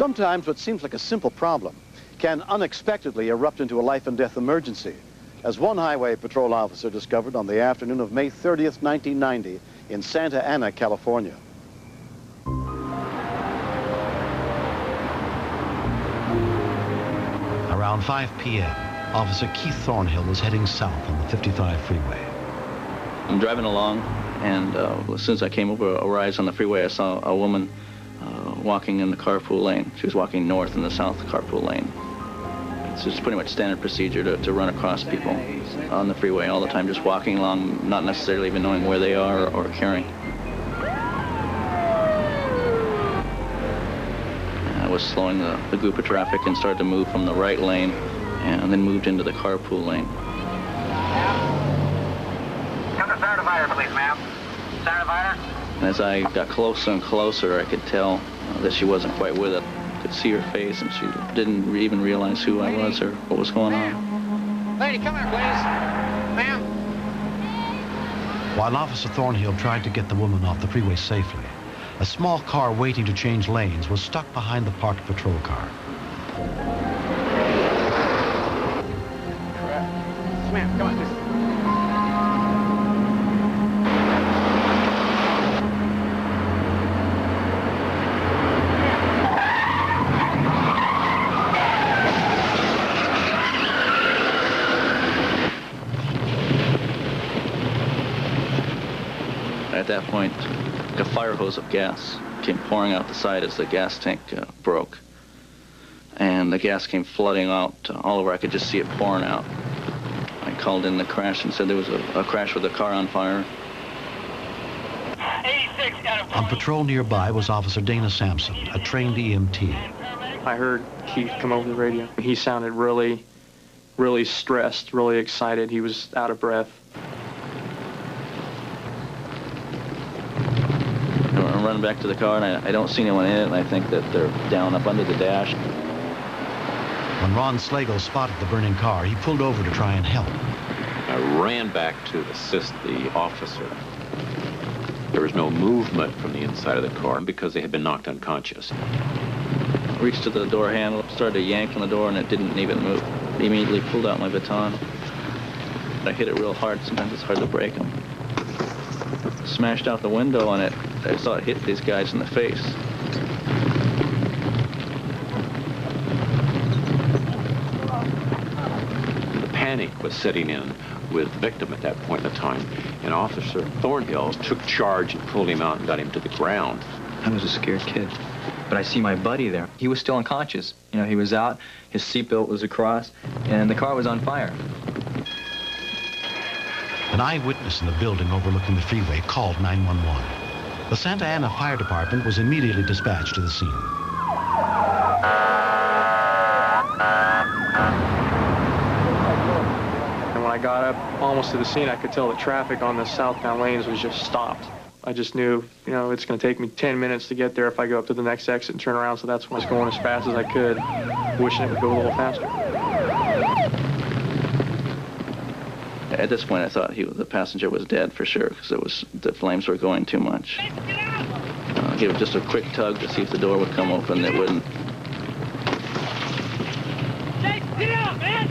Sometimes what seems like a simple problem can unexpectedly erupt into a life-and-death emergency, as one highway patrol officer discovered on the afternoon of May 30th, 1990 in Santa Ana, California. Around 5 p.m., Officer Keith Thornhill was heading south on the 55 freeway. I'm driving along, and as soon as I came over a rise on the freeway, I saw a woman walking in the carpool lane. She was walking north in the south carpool lane. It's just pretty much standard procedure to run across people on the freeway all the time, just walking along, not necessarily even knowing where they are or caring. I was slowing the group of traffic and started to move from the right lane and then moved into the carpool lane. Come to center divider, please, ma'am. Center divider. And as I got closer and closer, I could tell that she wasn't quite with it. I could see her face, and she didn't even realize who I was or what was going on. Lady, come here, please. Ma'am. While Officer Thornhill tried to get the woman off the freeway safely, a small car waiting to change lanes was stuck behind the parked patrol car. Ma'am, come on. At that point, a fire hose of gas came pouring out the side as the gas tank broke. And the gas came flooding out all over. I could just see it pouring out. I called in the crash and said there was a crash with a car on fire. 86 out of 20. On patrol nearby was Officer Dana Sampson, a trained EMT. I heard Keith come over the radio. He sounded really, really stressed, really excited. He was out of breath. I'm running back to the car, and I don't see anyone in it, and I think that they're down up under the dash. When Ron Slagle spotted the burning car, he pulled over to try and help. I ran back to assist the officer. There was no movement from the inside of the car because they had been knocked unconscious. I reached to the door handle, started to yank on the door, and it didn't even move. Immediately pulled out my baton. I hit it real hard. Sometimes it's hard to break them. Smashed out the window, and I saw it hit these guys in the face. The panic was setting in with the victim at that point in time, and Officer Thornhill took charge and pulled him out and got him to the ground. I was a scared kid, but I see my buddy there. He was still unconscious. You know, he was out, his seatbelt was across, and the car was on fire. An eyewitness in the building overlooking the freeway called 911. The Santa Ana Fire Department was immediately dispatched to the scene. And when I got up almost to the scene, I could tell the traffic on the southbound lanes was just stopped. I just knew, you know, it's going to take me 10 minutes to get there if I go up to the next exit and turn around, so that's when I was going as fast as I could, wishing it would go a little faster. At this point, I thought the passenger was dead for sure, because the flames were going too much. I gave it just a quick tug to see if the door would come open. It wouldn't. Get out, man!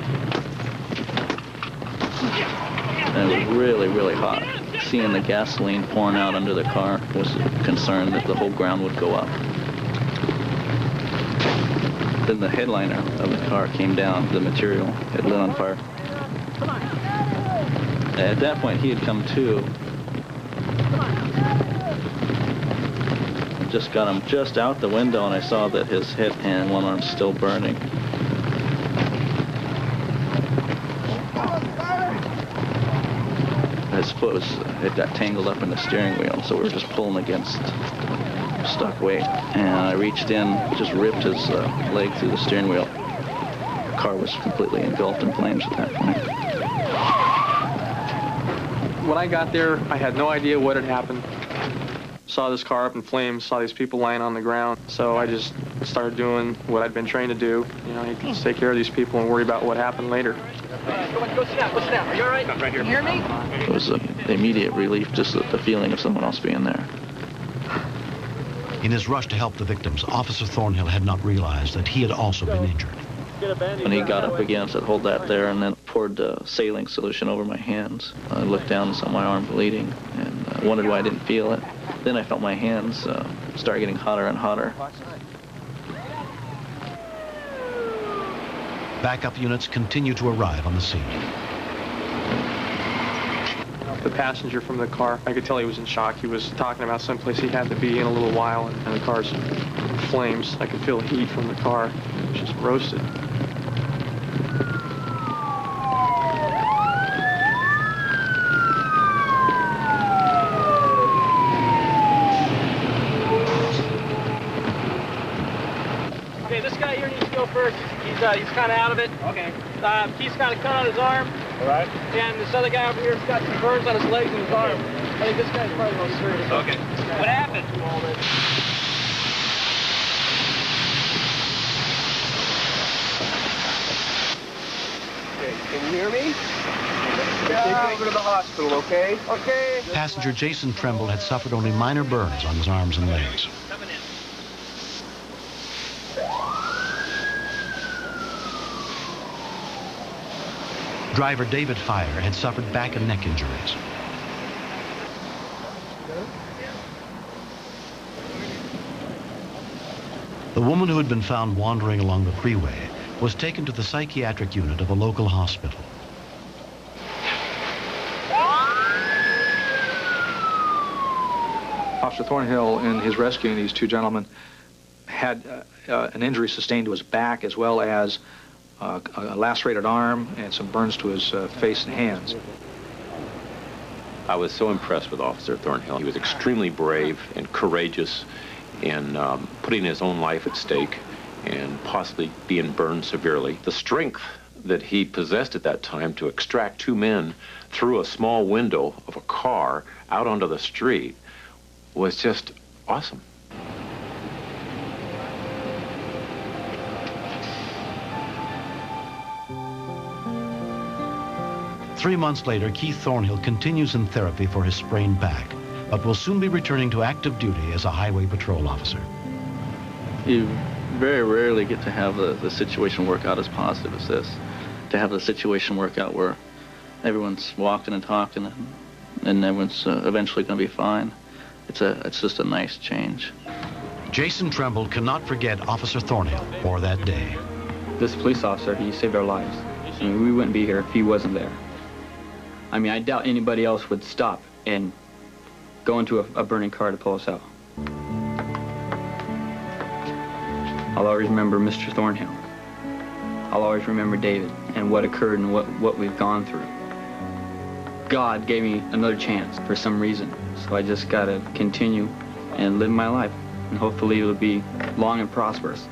And it was really, really hot. Seeing the gasoline pouring out under the car was a concern that the whole ground would go up. Then the headliner of the car came down. The material had lit on fire. At that point, he had come to. Just got him just out the window, and I saw that his head and one arm still burning. His foot it got tangled up in the steering wheel, so we were just pulling against stuck weight. And I reached in, just ripped his leg through the steering wheel. The car was completely engulfed in flames at that point. When I got there, I had no idea what had happened. Saw this car up in flames, saw these people lying on the ground. So I just started doing what I'd been trained to do. You know, you can just take care of these people and worry about what happened later. Go sit down, Are you all right? Right here. You hear me? It was an immediate relief, just the feeling of someone else being there. In his rush to help the victims, Officer Thornhill had not realized that he had also been injured. When he got up again, I said, hold that there, and then poured saline solution over my hands. I looked down and saw my arm bleeding, and wondered why I didn't feel it. Then I felt my hands start getting hotter and hotter. Backup units continue to arrive on the scene. The passenger from the car, I could tell he was in shock. He was talking about someplace he had to be in a little while, and the car's in flames. I could feel the heat from the car. It was just roasted. Okay, this guy here needs to go first. He's kind of out of it. Okay. He's kind of cut on his arm. All right. And this other guy over here's got some burns on his legs and his arm. I think this guy's probably most serious. Okay. What happened? Okay, can you hear me? Take me over to the hospital, okay? Okay. Passenger Jason Tremble had suffered only minor burns on his arms and legs. Driver David Fire had suffered back and neck injuries. The woman who had been found wandering along the freeway was taken to the psychiatric unit of a local hospital. Officer Thornhill, in his rescuing these two gentlemen, had an injury sustained to his back as well as a lacerated arm and some burns to his face and hands. I was so impressed with Officer Thornhill. He was extremely brave and courageous in putting his own life at stake and possibly being burned severely. The strength that he possessed at that time to extract two men through a small window of a car out onto the street was just awesome. Three months later, Keith Thornhill continues in therapy for his sprained back, but will soon be returning to active duty as a highway patrol officer. You very rarely get to have the situation work out as positive as this. To have the situation work out where everyone's walking and talking and everyone's eventually going to be fine. It's just a nice change. Jason Tremble cannot forget Officer Thornhill or that day. This police officer, he saved our lives. I mean, we wouldn't be here if he wasn't there. I mean, I doubt anybody else would stop and go into a burning car to pull us out. I'll always remember Mr. Thornhill. I'll always remember David and what occurred and what we've gone through. God gave me another chance for some reason, so I just gotta continue and live my life, and hopefully it'll be long and prosperous.